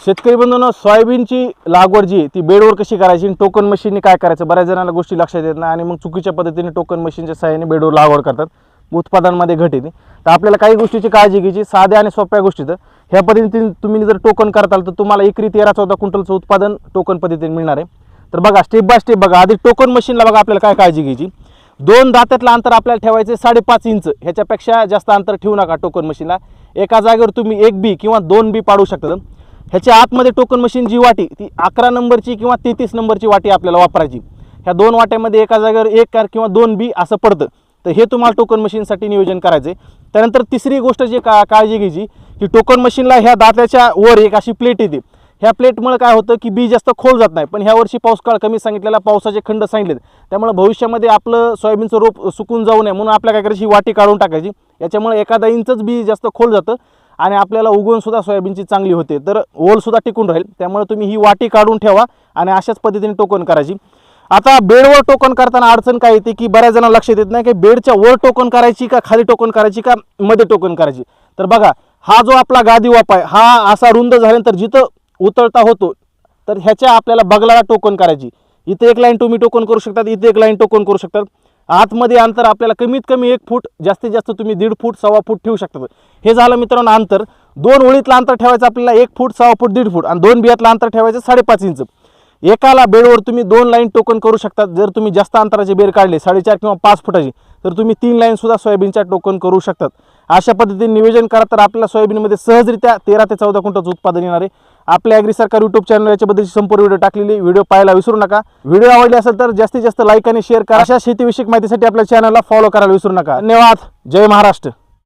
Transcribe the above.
शेतकरी बंधूंनो, सोयाबीनची लागवड जी ती बेडवर कशी करायची आणि टोकन मशीनने काय करायचं, बऱ्याच जणांना गोष्टी लक्षात येत नाही आणि मग चुकीच्या पद्धतीने टोकन मशीनच्या सहाय्याने बेडवर लागवड करतात, उत्पादनामध्ये घट येते. तर आपल्याला काही गोष्टीची काळजी घ्यायची, साध्या आणि सोप्या गोष्टीत. ह्या पद्धतीने तुम्ही जर टोकन करताल तर तुम्हाला एकरी 13-14 क्विंटलचं उत्पादन टोकन पद्धतीने मिळणार आहे. तर बघा, स्टेप बाय स्टेप बघा. आधी टोकन मशीनला बघा आपल्याला काय काळजी घ्यायची. 2 दात्यातलं अंतर आपल्याला ठेवायचं 5.5 इंच, ह्याच्यापेक्षा जास्त अंतर ठेवू नका टोकन मशीनला. एका जागेवर तुम्ही 1 बी किंवा 2 बी पाडू शकता. ह्याच्या आतमध्ये टोकन मशीन जी वाटी ती 11 नंबरची किंवा 33 नंबरची वाटी आपल्याला वापरायची. ह्या 2 वाट्यामध्ये एका जागेवर 1 किंवा 2 बी असं पडतं. तर हे तुम्हाला टोकन मशीनसाठी नियोजन करायचं आहे. त्यानंतर तिसरी गोष्ट जी काळजी घ्यायची की टोकन मशीनला ह्या दात्याच्या वर एक अशी प्लेट येते. ह्या प्लेटमुळे काय होतं की बी जास्त खोल जात नाही. पण ह्या वर्षी पाऊस काळ कमी सांगितलेला, पावसाचे खंड सांगितलेत, त्यामुळे भविष्यामध्ये आपलं सोयाबीनचं रोप सुकून जाऊ नये म्हणून आपल्या काय करायची, वाटी काढून टाकायची. याच्यामुळे एखादा इंचच बी जास्त खोल जातं आणि आपल्याला उगवण सुद्धा सोयाबीनची चांगली होते, तर ओल सुद्धा टिकून राहील. त्यामुळे तुम्ही ही वाटी काढून ठेवा आणि अशाच पद्धतीने टोकन करायची. आता बेडवर टोकन करताना अडचण काय येते की बऱ्याच जणांना लक्षात येत नाही की बेडच्या वर टोकन करायची का खाली टोकन करायची का मध्ये टोकन करायची. तर बघा, हा जो आपला गादी वाप आहे हा असा रुंद झाल्यानंतर जिथं उतरता होतो तर ह्याच्या आपल्याला बगलाला टोकन करायची. इथे एक लाईन तुम्ही टोकन करू शकतात, इथे एक लाईन टोकन करू शकतात. आतमध्ये अंतर आपल्याला कमीत कमी 1 फूट, जास्तीत जास्त तुम्ही 1.5 फूट 1.25 फूट ठेवू शकता. हे झालं मित्रांनो अंतर. 2 ओळीतलं अंतर ठेवायचं आपल्याला 1 फूट 1.25 फूट 1.5 फूट आणि 2 बियातलं अंतर ठेवायचं 5.5 इंच. एकाला बेडवर तुम्ही 2 लाईन टोकन करू शकतात. जर तुम्ही जास्त अंतराचे बेड काढले 4.5 किंवा 5 फुटाची तर तुम्ही 3 लाईन सुद्धा सोयाबीनच्या टोकन करू शकतात. अशा पद्धतीने नियोजन करा तर आपल्या सोयाबीनमध्ये सहजरित्या 13 ते 14 क्विंटलचं उत्पादन येणार आहे. आपल्या ॲग्री सरकार यूट्यूब चॅनल याच्याबद्दलची संपूर्ण व्हिडिओ टाकलेली, व्हिडिओ पाहायला विसरू नका. व्हिडिओ आवडले असेल तर जास्तीत जास्त लाईक आणि शेअर करा. अशा शेतीविषयक माहितीसाठी आपल्या चॅनलला फॉलो करायला विसरू नका. धन्यवाद. जय महाराष्ट्र.